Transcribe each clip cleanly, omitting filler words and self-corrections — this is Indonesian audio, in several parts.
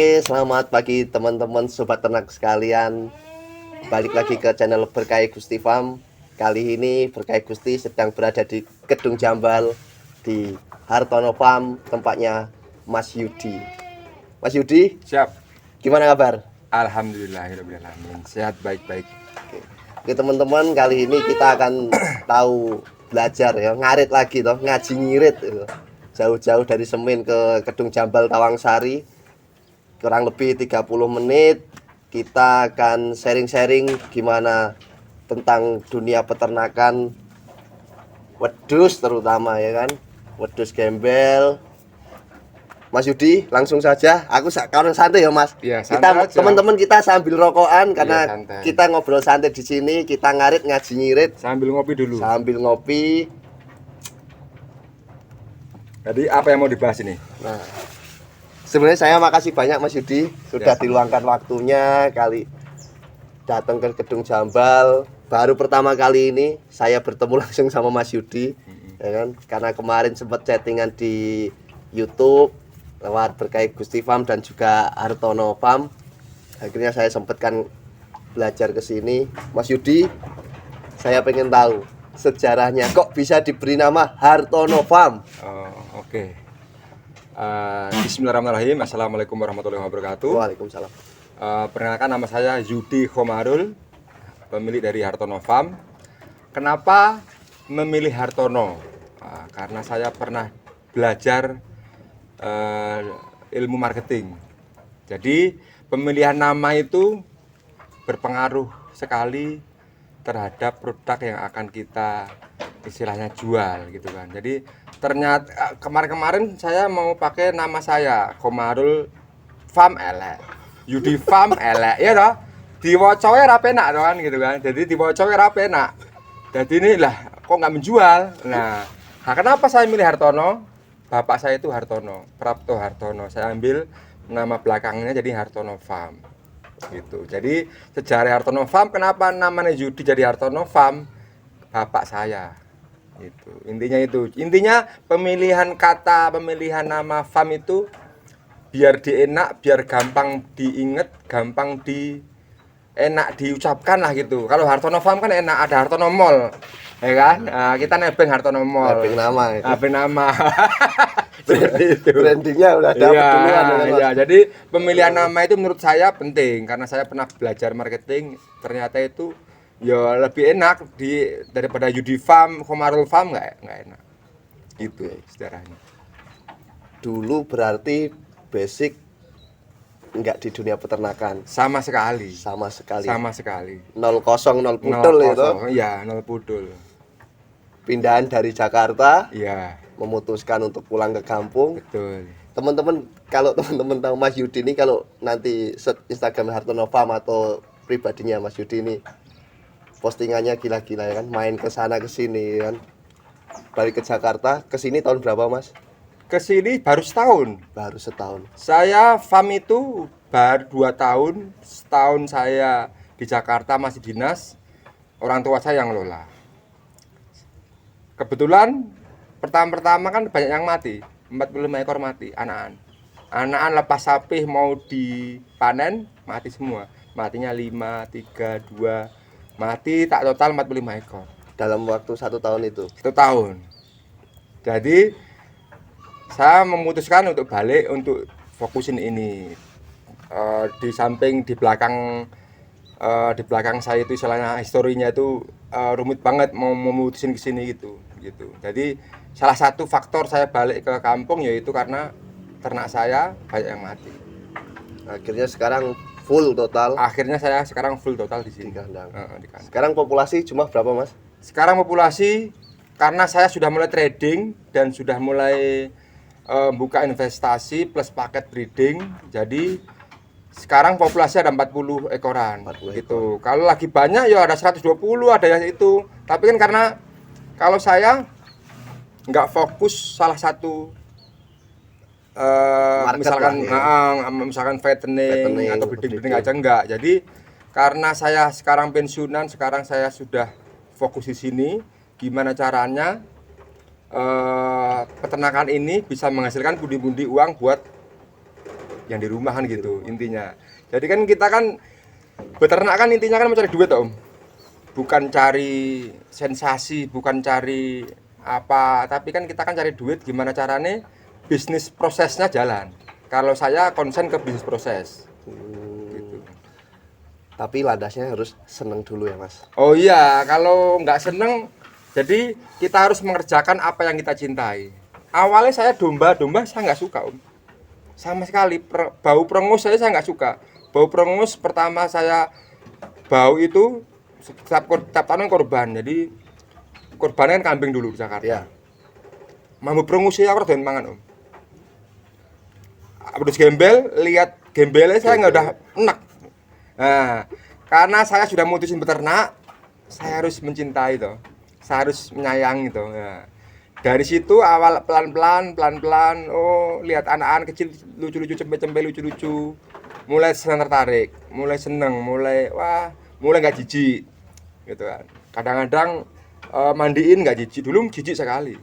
Oke, selamat pagi teman-teman sobat ternak sekalian. Balik lagi ke channel Berkah Gusti Farm. Kali ini Berkah Gusti sedang berada di Kedung Jambal di Hartono Farm, tempatnya Mas Yudi. Mas Yudi, Siap. gimana kabar? Alhamdulillahirobbilalamin. Sehat baik-baik. Oke teman-teman, kali ini kita akan tahu belajar ya, ngarit lagi toh, ngaji ngirit gitu. Jauh-jauh dari Semin ke Kedung Jambal Tawangsari. Kurang lebih 30 menit kita akan sharing-sharing gimana tentang dunia peternakan wedus terutama ya kan, wedus gembel. Mas Yudi, langsung saja. Aku kawan santai ya Mas. Iya, Kita santai aja. teman-teman kita sambil rokokan karena santai. kita ngobrol santai di sini, kita ngarit ngaji ngirit Sambil ngopi dulu. sambil ngopi. Jadi apa yang mau dibahas ini? Nah, sebenarnya saya makasih banyak Mas Yudi sudah diluangkan waktunya kali datang ke Kedung Jambal. Baru pertama kali ini saya bertemu langsung sama Mas Yudi, ya kan? Karena kemarin sempat chattingan di YouTube lewat Berkah Gusti Farm dan juga Hartono Farm. Akhirnya saya sempatkan belajar ke sini. Mas Yudi, saya pengen tahu sejarahnya kok bisa diberi nama Hartono Farm. Oh, oke. Bismillahirrahmanirrahim. Assalamualaikum warahmatullahi wabarakatuh. Waalaikumsalam. Perkenalkan, nama saya Yudi Khomarul, pemilik dari Hartono Farm. Kenapa memilih Hartono? Karena saya pernah belajar ilmu marketing. Jadi pemilihan nama itu berpengaruh sekali terhadap produk yang akan kita istilahnya jual gitu kan. Jadi ternyata kemarin-kemarin saya mau pakai nama saya Khomarul Farm elek, Yudi Farm elek, ya toh. Diwaca ora penak kan gitu kan. Jadi diwaca ora penak. Jadi inilah kok nggak menjual. Nah, kenapa saya milih Hartono? Bapak saya itu Hartono, Prapto Hartono. Saya ambil nama belakangnya jadi Hartono Farm. Gitu. Jadi sejarah Hartono Farm, kenapa namanya Yudi jadi Hartono Farm? Bapak saya. Itu. Intinya itu. Intinya pemilihan kata, pemilihan nama farm itu biar dienak, biar gampang diinget, gampang enak diucapkan lah gitu. Kalau Hartono Farm kan enak, ada Hartono Mall. Ya kan? Nah, kita nebeng Hartono Mall. Nebeng nama itu. Nebeng nama. Seperti itu. Brandingnya udah dapat Iya, duluan ya, Mas? iya. Jadi pemilihan nama itu menurut saya penting karena saya pernah belajar marketing. Ternyata itu ya lebih enak daripada Yudi Farm, Khomarul Farm nggak enak. Gitu sejarahnya. Dulu berarti basic enggak di dunia peternakan Sama sekali. sama sekali. Sama sekali. 0-0 pudel Nol itu. kosong. Iya, 0 pudul. Pindahan dari Jakarta, Iya, memutuskan untuk pulang ke kampung. betul. Teman-teman, kalau teman-teman tahu Mas Yudi ini, kalau nanti search Instagram Hartono Farm atau pribadinya Mas Yudi ini, postingannya gila-gila ya kan, main ke sana ke sini kan. Balik ke Jakarta, ke sini tahun berapa Mas? Kesini baru setahun. Baru setahun. Saya farm itu baru 2 tahun. Setahun saya di Jakarta masih dinas. Orang tua saya yang ngelola. Kebetulan pertama-pertama kan banyak yang mati. 45 ekor mati, anakan. Anakan lepas sapi mau dipanen, mati semua. Matinya 5, 3, 2. Mati tak total 45 ekor. Dalam waktu 1 tahun itu. 1 tahun. Jadi saya memutuskan untuk balik untuk fokusin ini. Di samping di belakang saya itu istilahnya historinya itu rumit banget mau memutusin ke sini gitu. Jadi salah satu faktor saya balik ke kampung yaitu karena ternak saya banyak yang mati. Akhirnya sekarang full total Akhirnya saya sekarang full total di di sini. kandang. Di kandang. Sekarang populasi cuma berapa Mas? Sekarang populasi karena saya sudah mulai trading dan sudah mulai buka investasi plus paket breeding, jadi sekarang populasi ada 40 ekoran 40 gitu. Kalau lagi banyak ya ada 120, ada yang itu. Tapi kan karena kalau saya nggak fokus salah satu Market misalkan lah, misalkan fattening Fattening atau atau breeding aja enggak. Jadi karena saya sekarang pensiunan, sekarang saya sudah fokus di sini. Gimana caranya peternakan ini bisa menghasilkan pundi-pundi uang buat yang di rumah kan gitu intinya. Jadi kan kita kan beternak kan intinya kan mencari duit Om. Bukan cari sensasi, bukan cari apa, tapi kan kita kan cari duit gimana caranya bisnis prosesnya jalan. Kalau saya konsen ke bisnis proses. Gitu. Tapi landasnya harus seneng dulu ya Mas. Oh iya, kalau nggak seneng, jadi kita harus mengerjakan apa yang kita cintai. Awalnya saya domba saya nggak suka Om. Sama sekali, bau perengus saya nggak suka. Bau perengus pertama saya bau itu setiap tahun korban. Jadi korbannya kan kambing dulu di Jakarta. Ya. Mambu perengus saya aku doyan mangan Om. Terus gembel, lihat gembelnya saya nggak udah enak. Nah, karena saya sudah mutusin beternak, saya harus mencintai itu, saya harus menyayangi itu. Nah, dari situ awal pelan-pelan, oh lihat anak-anak kecil lucu-lucu, cempe-cempe lucu-lucu, mulai senang tertarik, mulai seneng, mulai nggak jijik, gitu kan. Kadang-kadang mandiin nggak jijik, dulu jijik sekali.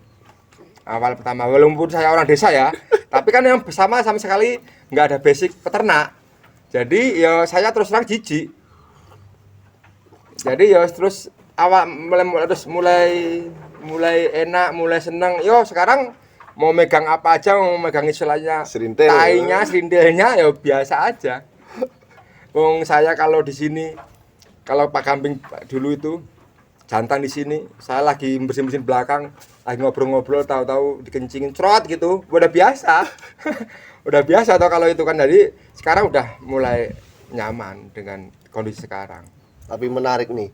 Awal pertama, walaupun saya orang desa ya, tapi kan yang sama sekali nggak ada basic peternak. Jadi ya saya terus terang jijik. Jadi ya terus awal mulai enak, mulai seneng. Yo sekarang mau megang apa aja, mau megang istilahnya Serintil. tainya, serintilnya ya biasa aja. Wong saya kalau di sini, kalau Pak Kambing dulu itu jantan di sini, saya lagi bersin-bersin belakang, lagi ngobrol-ngobrol, tahu-tahu dikencingin trot gitu, udah biasa. Udah biasa atau kalau itu kan, jadi sekarang udah mulai nyaman dengan kondisi sekarang. Tapi menarik nih,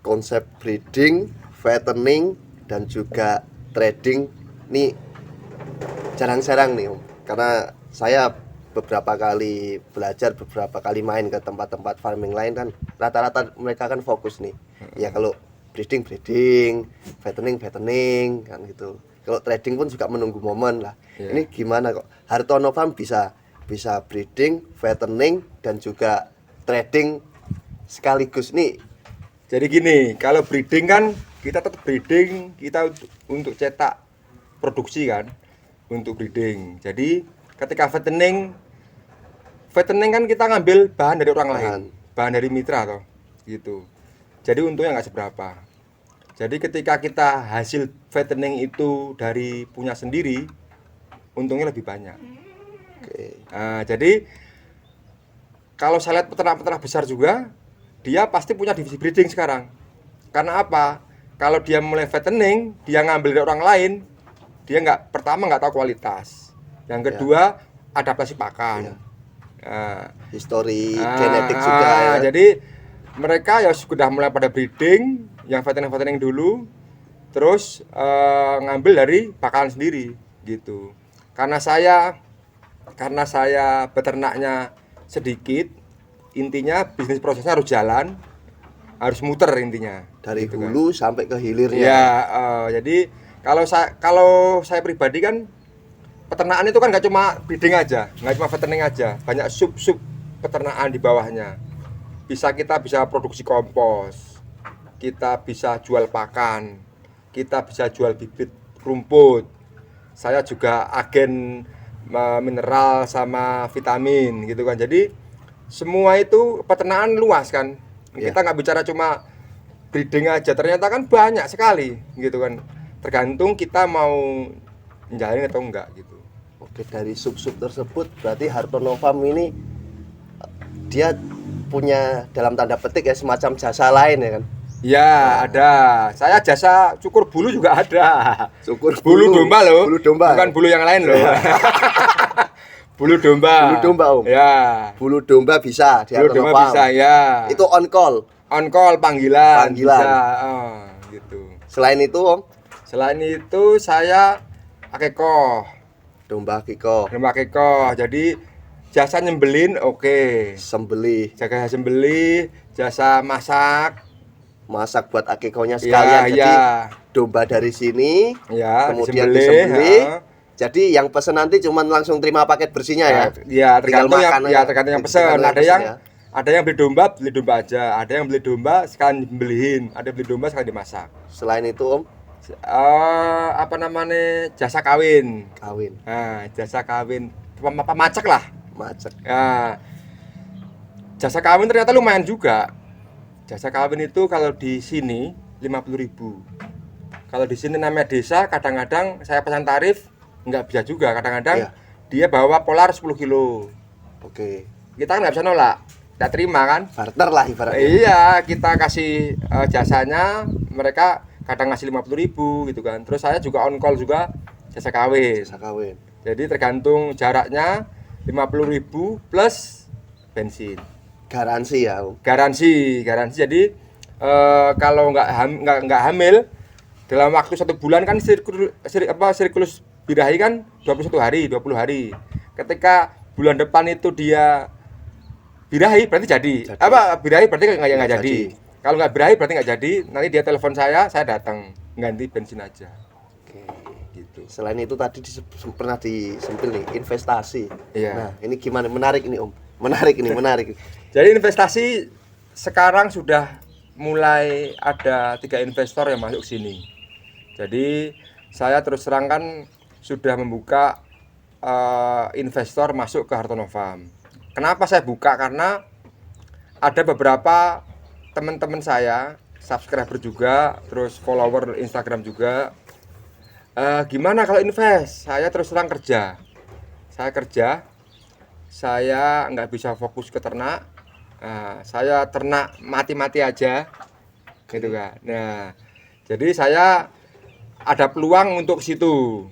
konsep breeding, fattening, dan juga trading nih jarang-jarang nih Om. Karena saya beberapa kali belajar, beberapa kali main ke tempat-tempat farming lain kan, rata-rata mereka kan fokus nih. Ya kalau breeding, fattening kan gitu. Kalau trading pun juga menunggu momen lah. Yeah. Ini gimana kok Hartono Farm bisa breeding, fattening, dan juga trading sekaligus nih? Jadi gini, kalau breeding kan kita tetap breeding, kita untuk cetak produksi kan, untuk breeding. Jadi ketika fattening kan kita ngambil bahan dari orang lain, bahan dari mitra toh, gitu. Jadi untungnya nggak seberapa. Jadi ketika kita hasil fattening itu dari punya sendiri, untungnya lebih banyak. Oke. Nah, jadi kalau saya lihat peternak-peternak besar juga, dia pasti punya divisi breeding sekarang. Karena apa? Kalau dia mulai fattening, dia ngambil dari orang lain, dia pertama nggak tahu kualitas. Yang kedua, adaptasi pakan. Histori genetik juga ya. Jadi mereka ya sudah mulai pada breeding, yang fattening dulu, terus ngambil dari pakan sendiri gitu. Karena saya beternaknya sedikit, intinya bisnis prosesnya harus jalan, harus muter intinya. Dari gitu hulu kan sampai ke hilirnya. Ya, jadi kalau saya pribadi kan peternakan itu kan nggak cuma breeding aja, nggak cuma fattening aja, banyak sub peternakan di bawahnya. Kita bisa produksi kompos, kita bisa jual pakan, kita bisa jual bibit rumput. Saya juga agen mineral sama vitamin gitu kan. Jadi semua itu peternakan luas kan. Kita nggak bicara cuma breeding aja, ternyata kan banyak sekali gitu kan. Tergantung kita mau menjalani atau enggak gitu. Oke, dari sub tersebut berarti Hartono Farm ini dia punya dalam tanda petik ya semacam jasa lain ya kan? Ya, ada. Saya jasa cukur bulu juga ada. Cukur bulu domba loh. Bulu domba. Bukan bulu yang lain loh. Bulu domba. Bulu domba Om. Ya. Bulu domba bisa di Bulu Hartono domba Farm. bisa ya. Itu on call. On call panggilan. Bisa. Oh, gitu. Selain itu Om, Selain itu saya akekoh. domba kiko, Jadi jasa nyembelin oke. sembelih, Jasa sembelih, jasa masak. masak buat akikohnya sekalian. Jadi domba dari sini, kemudian disembelih. Jadi yang pesen nanti cuma langsung terima paket bersihnya ya. Ya, tergantung yang pesen. Ada yang beli domba aja. Ada yang beli domba sekalian beliin. Ada yang beli domba sekalian dimasak. Selain itu Om, jasa kawin. Kawin. Nah, jasa kawin pemacak lah. Macet. Nah, jasa kawin ternyata lumayan juga. Jasa kawin itu kalau di sini 50.000. Kalau di sini namanya desa, kadang-kadang saya pesan tarif nggak bisa juga. Kadang-kadang Iya. dia bawa polar 10 kilo. Oke. Kita kan nggak bisa nolak, kita terima kan. Barter lah ibaratnya. Iya, kita kasih jasanya, mereka kadang ngasih 50.000 gitu kan. Terus saya juga on call juga jasa kawin. Jasa kawin. Jadi tergantung jaraknya 50.000 plus bensin. Garansi ya, Om. Garansi. Jadi kalau nggak hamil dalam waktu 1 bulan kan siklus birahi kan 21 hari, 20 hari. Ketika bulan depan itu dia birahi berarti jadi. Birahi berarti nggak jadi. Kalau nggak birahi berarti nggak jadi. Nanti dia telepon saya datang ganti bensin aja. Oke. Gitu. Selain itu tadi pernah disempil nih investasi. Iya. Nah, ini gimana? Menarik ini, Om. Menarik. Jadi investasi sekarang sudah mulai ada 3 investor yang masuk sini. Jadi saya terus terang kan sudah membuka investor masuk ke Hartono Farm. Kenapa saya buka? Karena ada beberapa teman-teman saya, subscriber juga, terus follower Instagram juga. Gimana kalau invest? Saya terus terang kerja. Saya nggak bisa fokus ke ternak. Saya ternak mati-mati aja, gitu kan. Nah, jadi saya ada peluang untuk situ.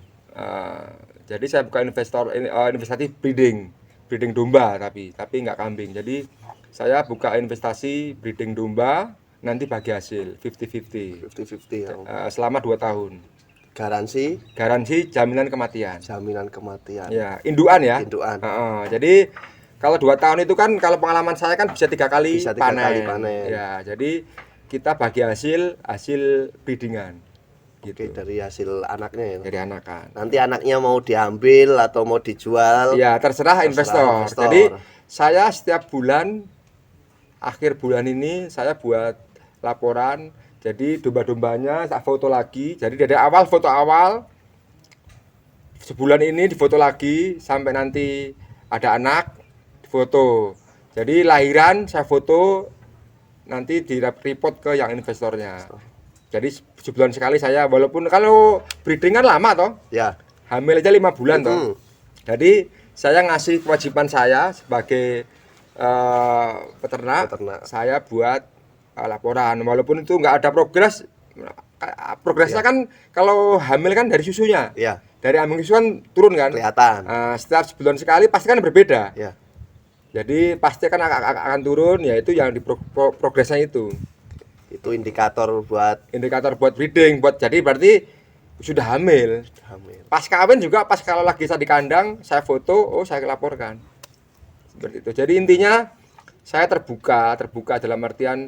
Jadi saya buka investasi breeding domba tapi nggak kambing. Jadi saya buka investasi breeding domba, nanti bagi hasil 50-50. 50-50 ya, Om. Selama 2 tahun. Garansi Jaminan kematian. Ya, Induan ya. Induan. Jadi kalau 2 tahun itu kan, kalau pengalaman saya kan bisa 3 kali panen. Ya, jadi kita bagi hasil breedingan. Gitu. Oke, dari hasil anaknya ya. Dari anakan. Nanti anaknya mau diambil atau mau dijual. Ya, terserah investor. Jadi saya setiap bulan, akhir bulan ini saya buat laporan. Jadi domba-dombanya saya foto lagi. Jadi dari awal foto awal, sebulan ini difoto lagi sampai nanti ada anak foto. Jadi lahiran saya foto, nanti di report ke yang investornya. Jadi sebulan sekali saya, walaupun kalau breeding kan lama toh. Ya. Hamil aja 5 bulan toh. Jadi saya ngasih kewajiban saya sebagai peternak, saya buat laporan. Walaupun itu nggak ada progres. Progresnya kan kalau hamil kan dari susunya. Ya. Dari ambing susu kan turun kan. Kelihatan. Setiap sebulan sekali pasti kan berbeda. Ya. Jadi pasti kan akan turun, yaitu yang di progresnya itu. Itu indikator buat breeding, jadi berarti sudah hamil. Pas kawin juga, pas kalau lagi saya di kandang, saya foto, saya laporkan. Seperti itu. Jadi intinya saya terbuka dalam artian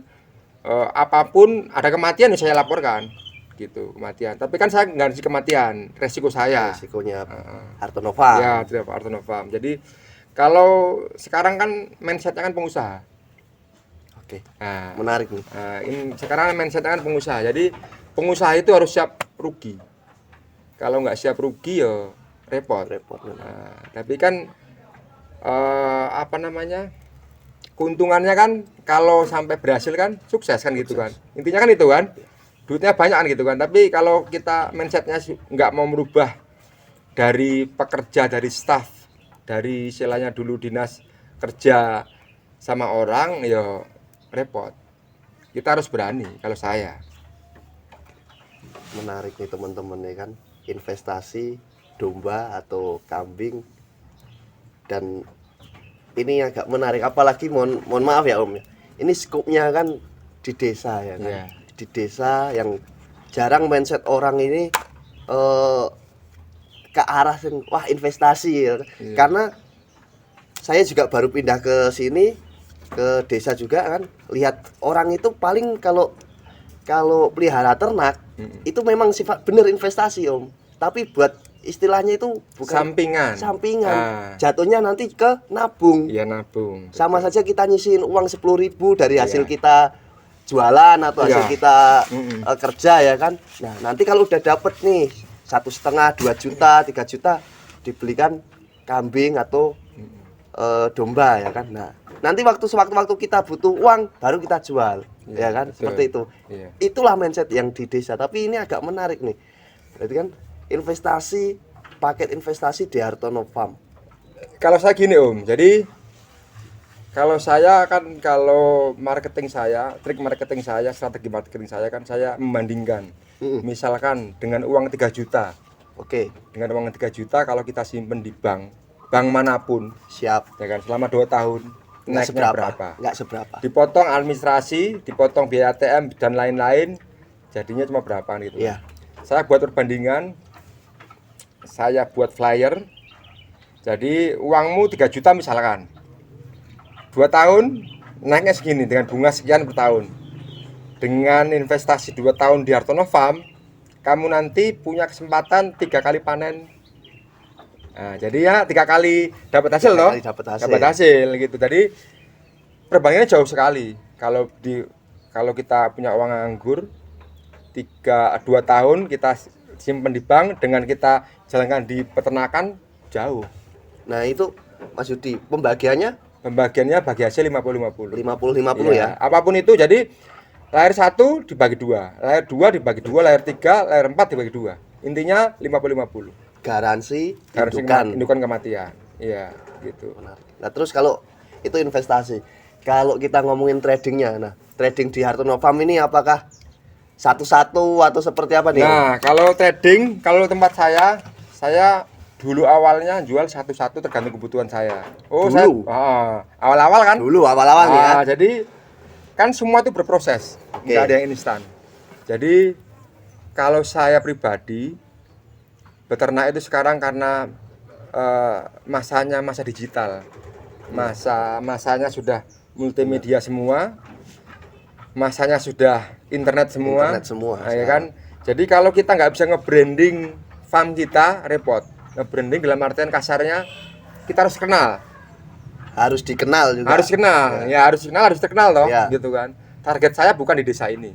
apapun ada kematian ya saya laporkan. Gitu, kematian. Tapi kan saya nggak ngasih kematian, resiko saya. Resikonya Hartono Farm. Ya, tidak Hartono Farm. Jadi kalau sekarang kan mindsetnya kan pengusaha. Oke. Nah, menarik nih. Ini sekarang mindsetnya kan pengusaha. Jadi pengusaha itu harus siap rugi. Kalau nggak siap rugi ya repot. Tapi kan keuntungannya kan kalau sampai berhasil kan sukses kan gitu kan. Intinya kan itu kan. Duitnya banyak kan gitu kan. Tapi kalau kita mindsetnya nggak mau merubah dari pekerja, dari staff, dari istilahnya dulu dinas kerja sama orang, ya repot. Kita harus berani kalau saya. Menarik nih teman-teman ya kan, investasi domba atau kambing. Dan ini agak menarik, apalagi mohon maaf ya Om, ini skupnya kan di desa ya kan. Yeah. Di desa yang jarang mindset orang ini ke arah wah investasi ya. Yeah. Karena saya juga baru pindah ke sini, ke desa juga kan, lihat orang itu paling kalau pelihara ternak itu memang sifat bener investasi Om, tapi buat istilahnya itu bukan sampingan. Jatuhnya nanti ke nabung. Iya, nabung. Sama saja kita nyisihin uang 10.000 dari hasil kita jualan atau hasil kita kerja ya kan. Nah, nanti kalau udah dapet nih 1,5, 2 juta, 3 juta, dibelikan kambing atau domba ya kan. Nah, nanti sewaktu-waktu kita butuh uang baru kita jual, ya kan? betul. Seperti itu. Iya. Itulah mindset yang di desa. Tapi ini agak menarik nih. Berarti kan paket investasi di Hartono Farm. Kalau saya gini Om, jadi kalau saya kan trik marketing saya, strategi marketing saya kan saya membandingkan. Misalkan dengan uang 3 juta. Oke, Dengan uang 3 juta kalau kita simpen di bank manapun, siap. ya kan selama 2 tahun naiknya berapa? Nggak seberapa. Dipotong administrasi, dipotong biaya ATM dan lain-lain, jadinya cuma berapa gitu. Iya. Saya buat perbandingan, saya buat flyer. Jadi uangmu 3 juta misalkan, 2 tahun naiknya segini dengan bunga sekian per tahun. Dengan investasi 2 tahun di Hartono Farm, kamu nanti punya kesempatan 3 kali panen. Nah, jadi ya 3 kali dapat hasil loh. Dapat hasil gitu. Jadi perbandingannya jauh sekali. Kalau kita punya uang nganggur 2 tahun kita simpan di bank dengan kita jalankan di peternakan jauh. Nah, itu Mas Yudi, pembagiannya Bagi hasil 50-50. 50-50 ya. Apapun itu, jadi layar 1 dibagi 2, layar 2 dibagi 2, layar 3, layar 4 dibagi 2. Intinya 50-50. Garansi Indukan kematian. Iya, gitu. Menarik. Nah, terus kalau itu investasi, kalau kita ngomongin tradingnya, nah trading di Hartono Farm ini apakah satu-satu atau seperti apa nih? Nah, kalau trading, kalau tempat saya dulu awalnya jual satu-satu tergantung kebutuhan saya. Dulu? Awal-awal kan? Dulu awal-awal nih ya. Jadi kan semua itu berproses, nggak ada yang instan. Jadi kalau saya pribadi beternak itu sekarang karena masa digital, masanya sudah multimedia semua, masanya sudah internet semua, Internet semua, ya kan. Jadi kalau kita nggak bisa nge-branding farm kita repot. Nge-branding dalam artian kasarnya kita harus kenal. Harus dikenal juga. Harus kenal, harus terkenal toh, Ya. gitu kan. Target saya bukan di desa ini.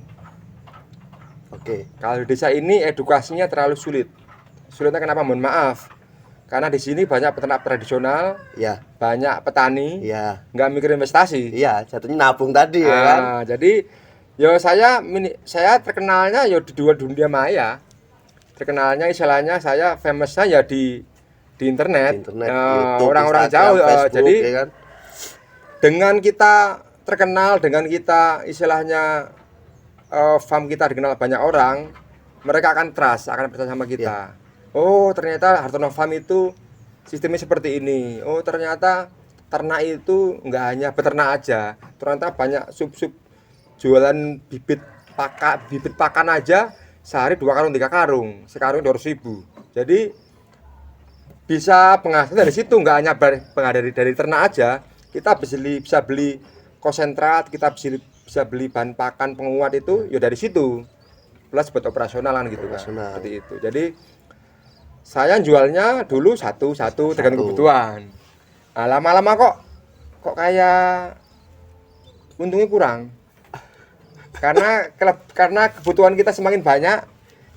Oke. Kalau di desa ini edukasinya terlalu sulit. Sulitnya kenapa? Mohon maaf. Karena di sini banyak peternak tradisional, Ya. banyak petani, Ya. nggak mikir investasi. Iya, jatuhnya nabung tadi ya kan. Jadi saya terkenalnya ya di dunia maya. Terkenalnya istilahnya saya famousnya ya di internet. YouTube, Orang-orang Instagram, jauh. Facebook, Jadi ya kan. dengan kita terkenal, dengan kita istilahnya farm kita dikenal banyak orang, mereka akan trust, akan percaya sama kita. Oh, ternyata Hartono Farm itu sistemnya seperti ini. Oh, ternyata ternak itu nggak hanya beternak aja, ternyata banyak sub-sub jualan bibit pakan aja sehari 2 karung 3 karung, sekarung 200.000. Jadi bisa penghasilan dari situ, nggak hanya dari ternak aja. Kita bisa beli konsentrat, kita bisa beli bahan pakan penguat itu ya dari situ. Plus buat operasionalan gitu kan. Seperti itu. Jadi saya jualnya dulu satu tergantung kebutuhan. Nah, lama-lama kok kayak untungnya kurang. Karena kebutuhan kita semakin banyak,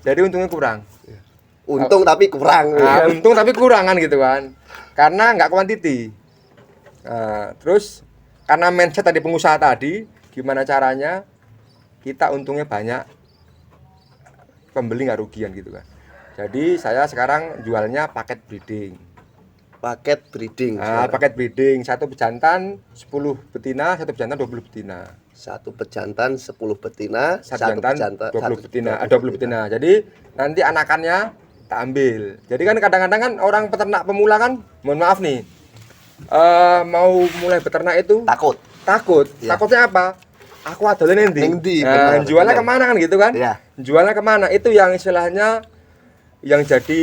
jadi untungnya kurang. Untung tapi kurang. Nah, untung tapi kurang kan gitu kan. Karena nggak kuantiti. Terus karena mindset tadi pengusaha tadi, gimana caranya kita untungnya banyak, pembeli nggak rugian gitu kan. Jadi saya sekarang jualnya paket breeding. Paket breeding. Paket breeding, 1 pejantan 10 betina, 1 pejantan 20 betina. 1 pejantan 10 betina, 1 jantan 20 betina, 20 betina. Jadi nanti anakannya tak ambil. Jadi kan kadang-kadang kan orang peternak pemula kan, mohon maaf nih, mau mulai beternak itu takut. Ya. Takutnya apa? Aku adolnya nanti. Jualnya kemana kan gitu kan? Ya. Jualnya kemana? Itu yang istilahnya yang jadi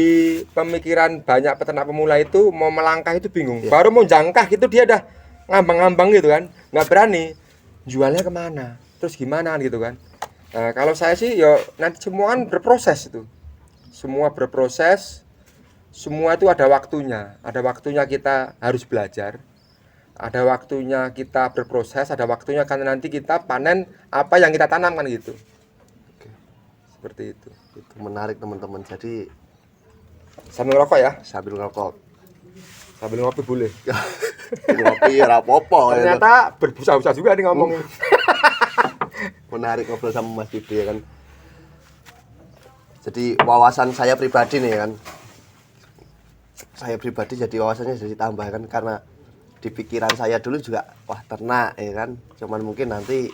pemikiran banyak peternak pemula itu, mau melangkah itu bingung. Ya. Baru mau jangkah gitu dia dah ngambang-ngambang gitu kan, nggak berani. Jualnya kemana? Terus gimana gitu kan? Nah, kalau saya sih ya nanti semua kan berproses itu. Semua berproses. Semua itu ada waktunya. Ada waktunya kita harus belajar. Ada waktunya kita berproses, ada waktunya karena nanti kita panen apa yang kita tanam kan gitu. Oke. Seperti itu. Itu menarik teman-teman. Jadi sambil ngerokok ya. sambil ngerokok. Sambil ngopi boleh. Ngopi ora apa-apa. Ternyata berbusa-busa juga nih ngomong. Menarik ngobrol sama Mas Yudi ya kan. Jadi wawasan saya pribadi nih kan. Saya pribadi jadi wawasannya jadi tambah kan karena di pikiran saya dulu juga wah ternak ya kan. Cuman mungkin nanti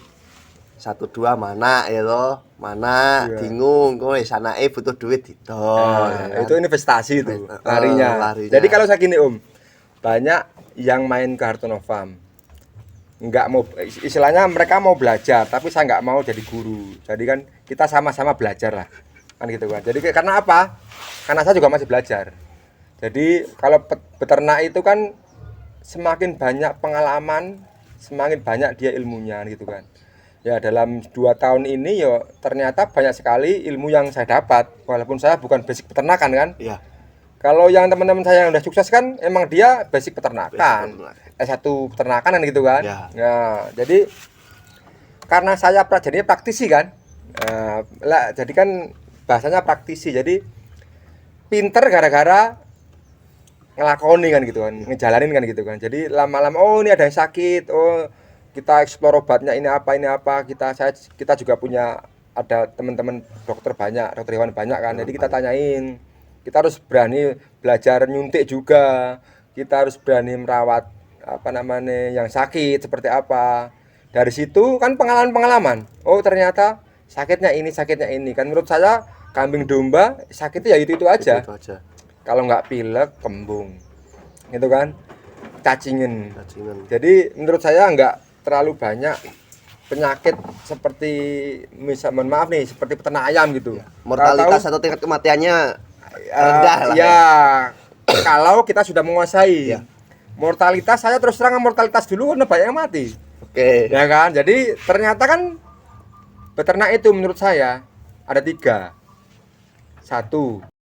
1 2 mana ya loh, mana Iya. bingung, kowe sanake butuh duit didol. ya kan? Itu investasi itu Invest- larinya. larinya. Jadi kalau saya gini Om, banyak yang main ke Hartono Farm nggak mau, istilahnya mereka mau belajar tapi saya nggak mau jadi guru. Jadi kan kita sama-sama belajar lah kan gitu kan. Jadi karena apa? Karena saya juga masih belajar. Jadi kalau beternak itu kan semakin banyak pengalaman, semakin banyak dia ilmunya gitu kan. Ya dalam 2 tahun ini ya ternyata banyak sekali ilmu yang saya dapat walaupun saya bukan basic peternakan kan. Iya. Kalau yang teman-teman saya yang udah sukses kan emang dia basic peternakan. Basic S1 peternakan kan gitu kan. Ya. Nah, jadi karena saya jadinya praktisi kan. Jadi kan bahasanya praktisi. Jadi pinter gara-gara ngelakoni kan gitu kan, ngejalanin kan gitu kan. Jadi lama-lama oh ini ada yang sakit, oh kita eksplor obatnya ini apa, kita juga punya ada teman-teman dokter banyak, dokter hewan banyak kan. Jadi kita tanyain, kita harus berani belajar nyuntik juga, kita harus berani merawat apa namanya yang sakit seperti apa. Dari situ kan pengalaman-pengalaman. Oh ternyata sakitnya ini kan. Menurut saya kambing domba sakitnya ya itu aja. Itu aja. Kalau nggak pilek, kembung, gitu kan, cacingan. Cacingan. Jadi menurut saya nggak terlalu banyak penyakit seperti mohon maaf nih, seperti peternak ayam gitu. Mortalitas Tahu-tahu, atau tingkat kematiannya rendah lah. ya, kalau kita sudah menguasai. Ya. Mortalitas saya terus terang mortalitas dulu kan banyak yang mati. Oke. Ya kan, jadi ternyata kan peternak itu menurut saya ada 3. 1,